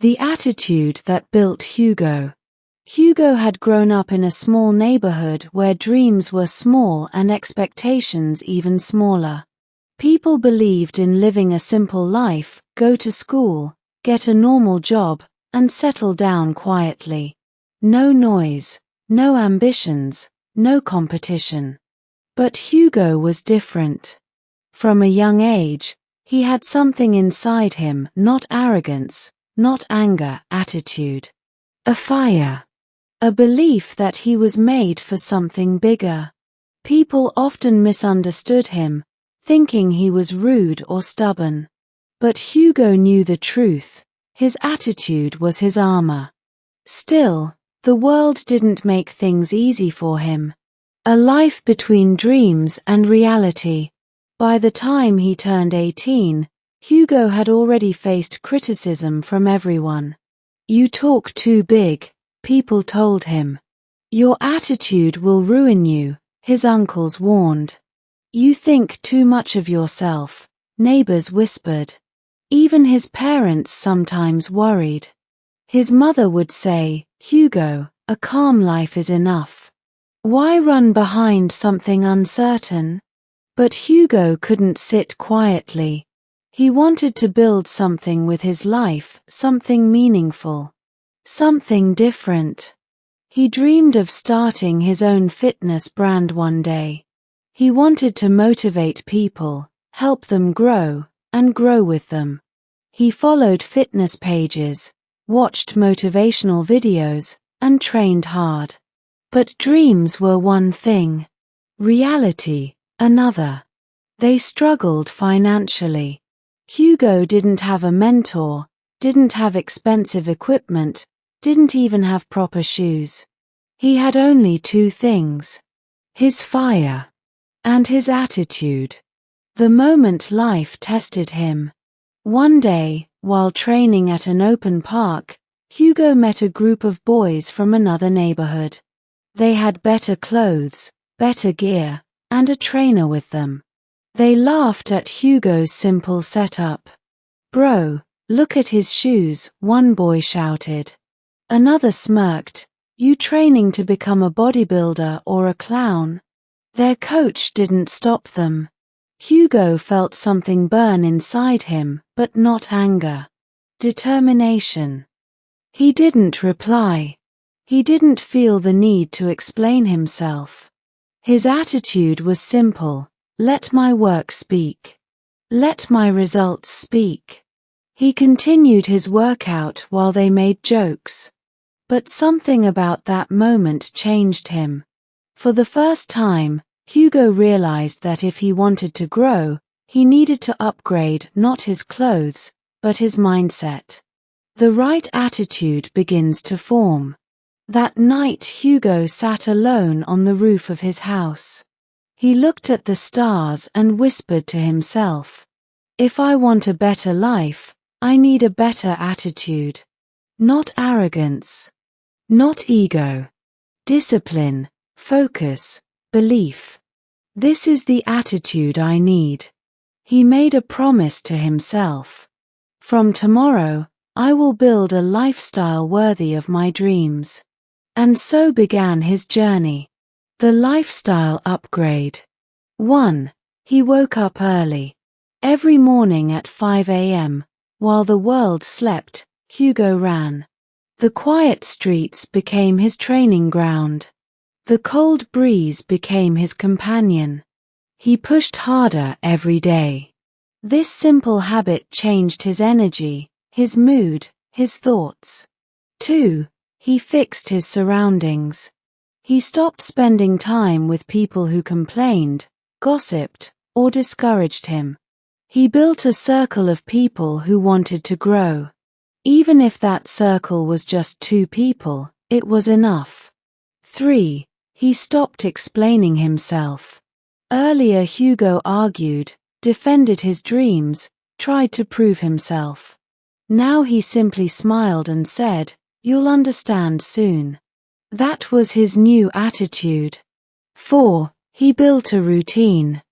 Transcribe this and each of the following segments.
The attitude that built Hugo. Hugo had grown up in a small neighborhood where dreams were small and expectations even smaller. People believed in living a simple life, go to school, get a normal job, and settle down quietly. No noise, no ambitions, no competition. But Hugo was different. From a young age, he had something inside him, not arrogance, not anger, attitude. A fire. A belief that he was made for something bigger. People often misunderstood him, thinking he was rude or stubborn. But Hugo knew the truth. His attitude was his armor. Still, the world didn't make things easy for him. A life between dreams and reality. By the time he turned 18, Hugo had already faced criticism from everyone. "You talk too big," people told him. "Your attitude will ruin you," his uncles warned. "You think too much of yourself," neighbors whispered. Even his parents sometimes worried. His mother would say, "Hugo, a calm life is enough. Why run behind something uncertain?" But Hugo couldn't sit quietly. He wanted to build something with his life, something meaningful. Something different. He dreamed of starting his own fitness brand one day. He wanted to motivate people, help them grow, and grow with them. He followed fitness pages, watched motivational videos, and trained hard. But dreams were one thing. Reality, another. They struggled financially. Hugo didn't have a mentor, didn't have expensive equipment, didn't even have proper shoes. He had only two things: his fire and his attitude. The moment life tested him. One day, while training at an open park, Hugo met a group of boys from another neighborhood. They had better clothes, better gear, and a trainer with them. They laughed at Hugo's simple setup. "Bro, look at his shoes," one boy shouted. Another smirked. "You training to become a bodybuilder or a clown?" Their coach didn't stop them. Hugo felt something burn inside him, but not anger. Determination. He didn't reply. He didn't feel the need to explain himself. His attitude was simple: let my work speak. Let my results speak. He continued his workout while they made jokes. But something about that moment changed him. For the first time, Hugo realized that if he wanted to grow, he needed to upgrade not his clothes, but his mindset. The right attitude begins to form. That night Hugo sat alone on the roof of his house. He looked at the stars and whispered to himself, "If I want a better life, I need a better attitude. Not arrogance. Not ego. Discipline, focus, belief. This is the attitude I need." He made a promise to himself. "From tomorrow, I will build a lifestyle worthy of my dreams." And so began his journey. The lifestyle upgrade. 1. He woke up early. Every morning at 5 a.m., while the world slept, Hugo ran. The quiet streets became his training ground. The cold breeze became his companion. He pushed harder every day. This simple habit changed his energy, his mood, his thoughts. 2. He fixed his surroundings. He stopped spending time with people who complained, gossiped, or discouraged him. He built a circle of people who wanted to grow. Even if that circle was just 2 people, it was enough. 3. He stopped explaining himself. Earlier Hugo argued, defended his dreams, tried to prove himself. Now he simply smiled and said, "You'll understand soon." That was his new attitude. 4. He built a routine.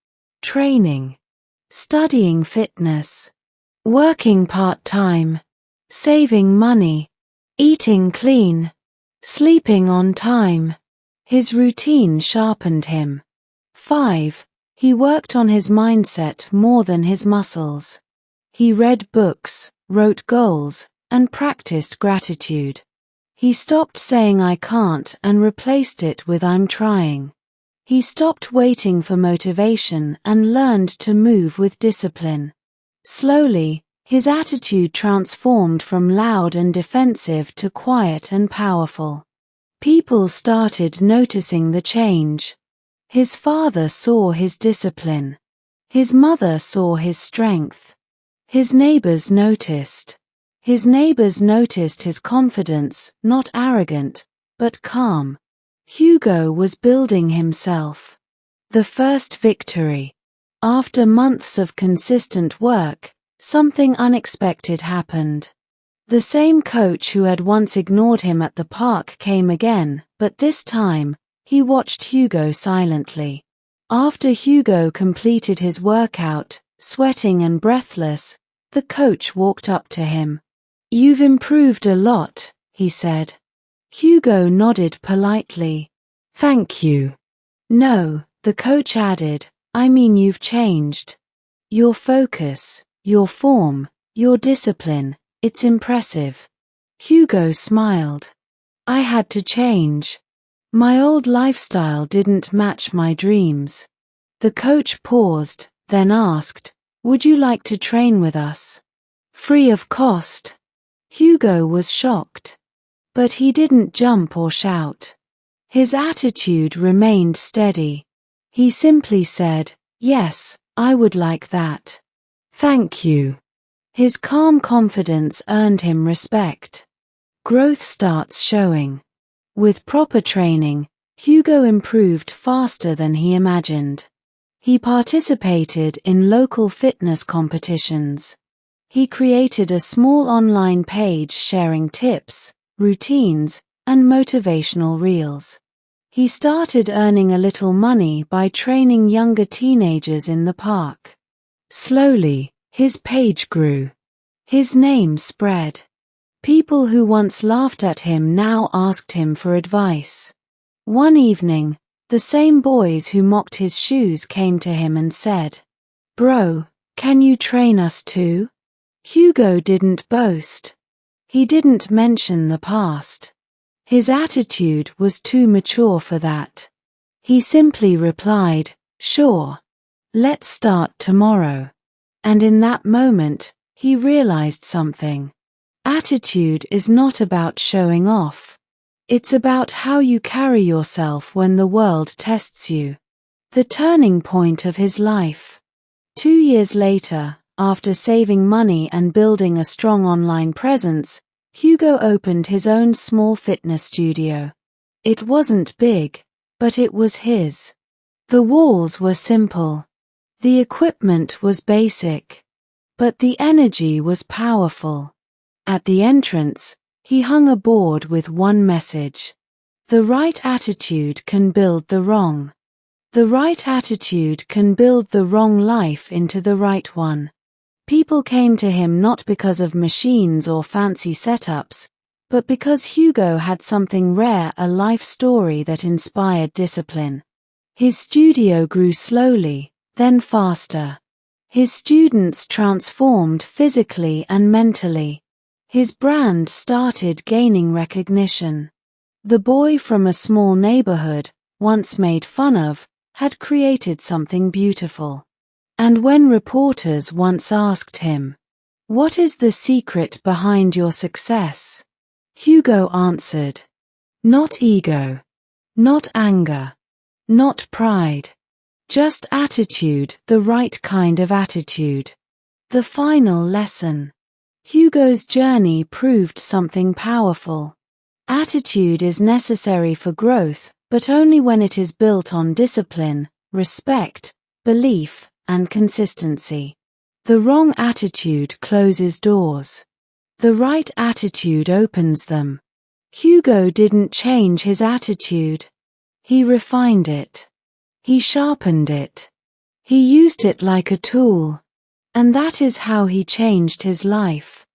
Training. Studying fitness. Working part-time. saving money, eating clean, sleeping on time. His routine sharpened him. 5. He worked on his mindset more than his muscles. He read books, wrote goals, and practiced gratitude. He stopped saying I can't and replaced it with I'm trying. He stopped waiting for motivation and learned to move with discipline. Slowly, his attitude transformed from loud and defensive to quiet and powerful. People started noticing the change. His father saw his discipline. His mother saw his strength. His neighbors noticed. His neighbors noticed his confidence, not arrogant, but calm. Hugo was building himself. The first victory. After months of consistent work, something unexpected happened. The same coach who had once ignored him at the park came again, but this time, he watched Hugo silently. After Hugo completed his workout, sweating and breathless, the coach walked up to him. "You've improved a lot," he said. Hugo nodded politely. "Thank you." "No," the coach added, "I mean you've changed. Your focus, your form, your discipline, it's impressive." Hugo smiled. "I had to change. My old lifestyle didn't match my dreams." The coach paused, then asked, "Would you like to train with us? Free of cost?" Hugo was shocked. But he didn't jump or shout. His attitude remained steady. He simply said, "Yes, I would like that. Thank you." His calm confidence earned him respect. Growth starts showing. With proper training, Hugo improved faster than he imagined. He participated in local fitness competitions. He created a small online page sharing tips, routines, and motivational reels. He started earning a little money by training younger teenagers in the park. Slowly, his page grew. His name spread. People who once laughed at him now asked him for advice. One evening, the same boys who mocked his shoes came to him and said, "Bro, can you train us too?" Hugo didn't boast. He didn't mention the past. His attitude was too mature for that. He simply replied, "Sure. Let's start tomorrow." And in that moment, he realized something. Attitude is not about showing off. It's about how you carry yourself when the world tests you. The turning point of his life. 2 years later, after saving money and building a strong online presence, Hugo opened his own small fitness studio. It wasn't big, but it was his. The walls were simple. The equipment was basic. But the energy was powerful. At the entrance, he hung a board with one message. The right attitude can build the wrong. The right attitude can build the wrong life into the right one. People came to him not because of machines or fancy setups, but because Hugo had something rare, a life story that inspired discipline. His studio grew slowly, then faster. His students transformed physically and mentally. His brand started gaining recognition. The boy from a small neighborhood, once made fun of, had created something beautiful. And when reporters once asked him, "What is the secret behind your success?" Hugo answered, "Not ego, not anger, not pride. Just attitude, the right kind of attitude." The final lesson. Hugo's journey proved something powerful. Attitude is necessary for growth, but only when it is built on discipline, respect, belief, and consistency. The wrong attitude closes doors. The right attitude opens them. Hugo didn't change his attitude. He refined it. He sharpened it. He used it like a tool. And that is how he changed his life.